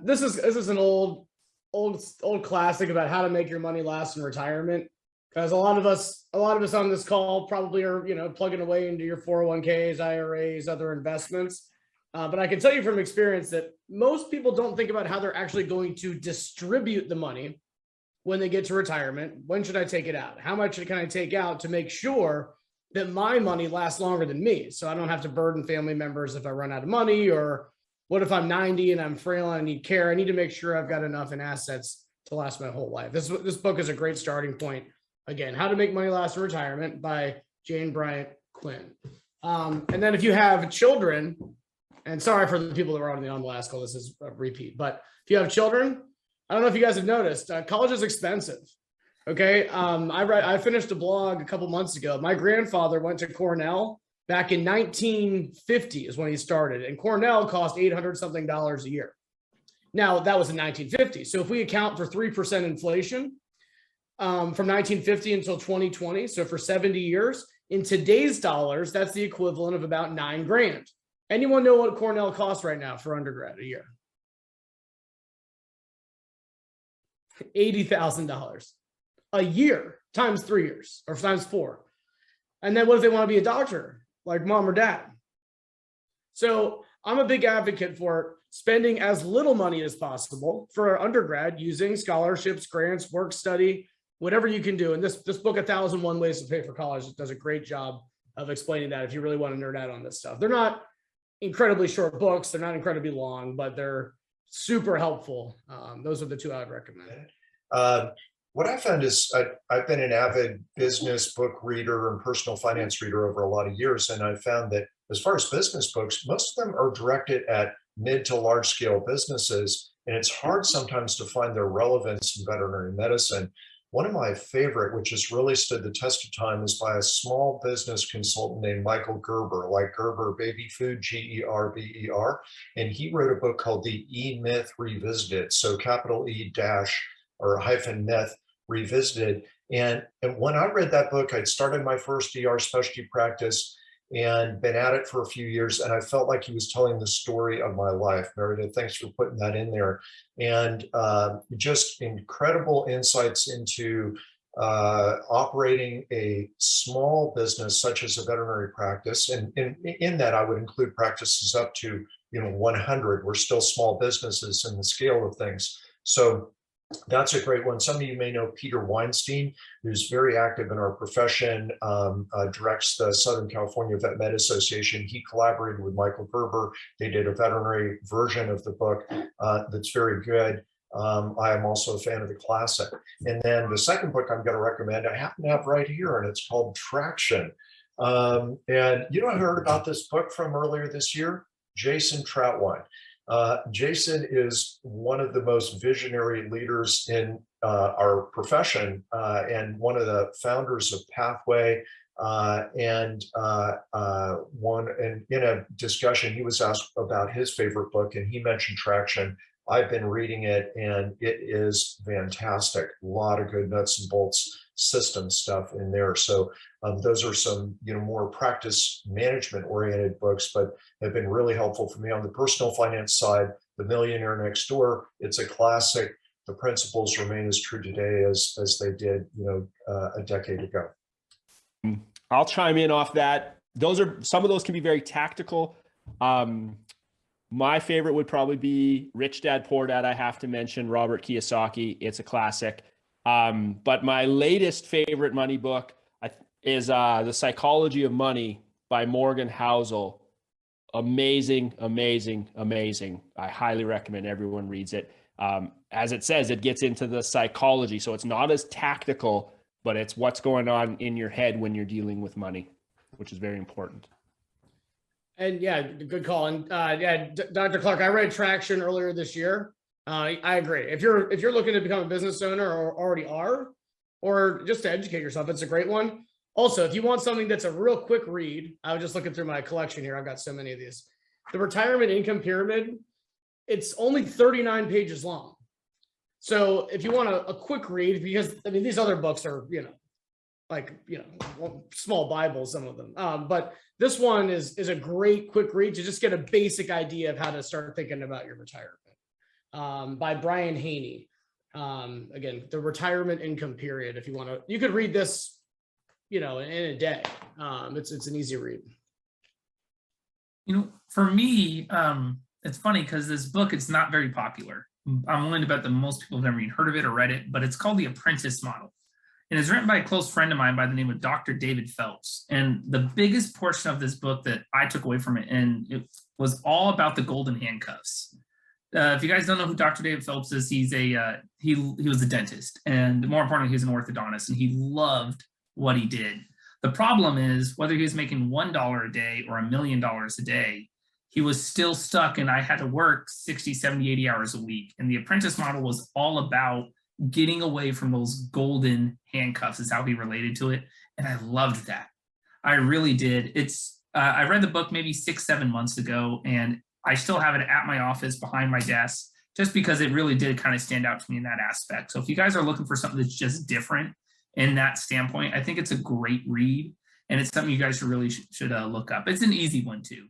This is an old classic about how to make your money last in retirement. Because a lot of us on this call probably are, plugging away into your 401ks, IRAs, other investments. But I can tell you from experience that most people don't think about how they're actually going to distribute the money when they get to retirement. When should I take it out? How much can I take out to make sure that my money lasts longer than me? So I don't have to burden family members if I run out of money, or what if I'm 90 and I'm frail and I need care? I need to make sure I've got enough in assets to last my whole life. This book is a great starting point. Again, How to Make Money Last in Retirement by Jane Bryant Quinn. And then if you have children, and sorry for the people that were on the last call, this is a repeat, but if you have children, I don't know if you guys have noticed, college is expensive. Okay. I finished a blog a couple months ago. My grandfather went to Cornell back in 1950 is when he started, and Cornell cost $800 something a year. Now that was in 1950. So if we account for 3% inflation from 1950 until 2020, so for 70 years, in today's dollars, that's the equivalent of about $9,000. Anyone know what Cornell costs right now for undergrad a year? $80,000 a year times 3 years or times 4. And then what if they want to be a doctor like mom or dad? So I'm a big advocate for spending as little money as possible for undergrad using scholarships, grants, work study, whatever you can do. And this book, 1,001 Ways to Pay for College, does a great job of explaining that if you really want to nerd out on this stuff. They're not incredibly short books. They're not incredibly long, but they're super helpful. Those are the two I would recommend. What I found is I've been an avid business book reader and personal finance reader over a lot of years. And I found that as far as business books, most of them are directed at mid to large scale businesses. And it's hard sometimes to find their relevance in veterinary medicine. One of my favorite, which has really stood the test of time, is by a small business consultant named Michael Gerber, like Gerber baby food, Gerber. And he wrote a book called The E-Myth Revisited. So capital E dash or hyphen myth revisited. And when I read that book, I'd started my first ER specialty practice and been at it for a few years. And I felt like he was telling the story of my life. Meredith, thanks for putting that in there. And just incredible insights into operating a small business such as a veterinary practice. And in that, I would include practices up to 100. We're still small businesses in the scale of things. So that's a great one. Some of you may know Peter Weinstein, who's very active in our profession, directs the Southern California Vet Med Association. He collaborated with Michael Gerber. They did a veterinary version of the book that's very good. I am also a fan of the classic. And then the second book I'm going to recommend, I happen to have right here, and it's called Traction. And I heard about this book from earlier this year, Jason Trautwein. Jason is one of the most visionary leaders in our profession and one of the founders of Pathway. And in a discussion, he was asked about his favorite book, and he mentioned Traction. I've been reading it, and it is fantastic. A lot of good nuts and bolts system stuff in there. So those are some more practice management oriented books, but have been really helpful for me. On the personal finance side, The Millionaire Next Door, it's a classic. The principles remain as true today as they did a decade ago. I'll chime in off that. Some of those can be very tactical. My favorite would probably be Rich Dad, Poor Dad. I have to mention Robert Kiyosaki. It's a classic. But my latest favorite money book is The Psychology of Money by Morgan Housel. Amazing, amazing, amazing. I highly recommend everyone reads it. As it says, it gets into the psychology. So it's not as tactical, but it's what's going on in your head when you're dealing with money, which is very important. And yeah, good call. And Dr. Clark, I read Traction earlier this year. I agree. If you're looking to become a business owner or already are, or just to educate yourself, it's a great one. Also, if you want something that's a real quick read, I was just looking through my collection here. I've got so many of these. The Retirement Income Pyramid, it's only 39 pages long. So if you want a quick read, because these other books are, small Bibles, some of them. But this one is a great quick read to just get a basic idea of how to start thinking about your retirement. by Brian Haney. Again, the retirement income period. If you want to, you could read this, in a day. It's an easy read. For me, it's funny because this book, it's not very popular. I'm willing to bet that most people have never even heard of it or read it, but it's called The Apprentice Model. And it's written by a close friend of mine by the name of Dr. David Phelps. And the biggest portion of this book that I took away from it, and it was all about the golden handcuffs. If you guys don't know who Dr. David Phelps is, he was a dentist, and more importantly, he was an orthodontist, and he loved what he did. The problem is, whether he was making $1 a day or $1 million a day, he was still stuck, and I had to work 60, 70, 80 hours a week. And the apprentice model was all about getting away from those golden handcuffs, is how he related to it. And I loved that. I really did. I read the book maybe 6-7 months ago, and I still have it at my office behind my desk, just because it really did kind of stand out to me in that aspect. So if you guys are looking for something that's just different in that standpoint, I think it's a great read, and it's something you guys should look up. It's an easy one too.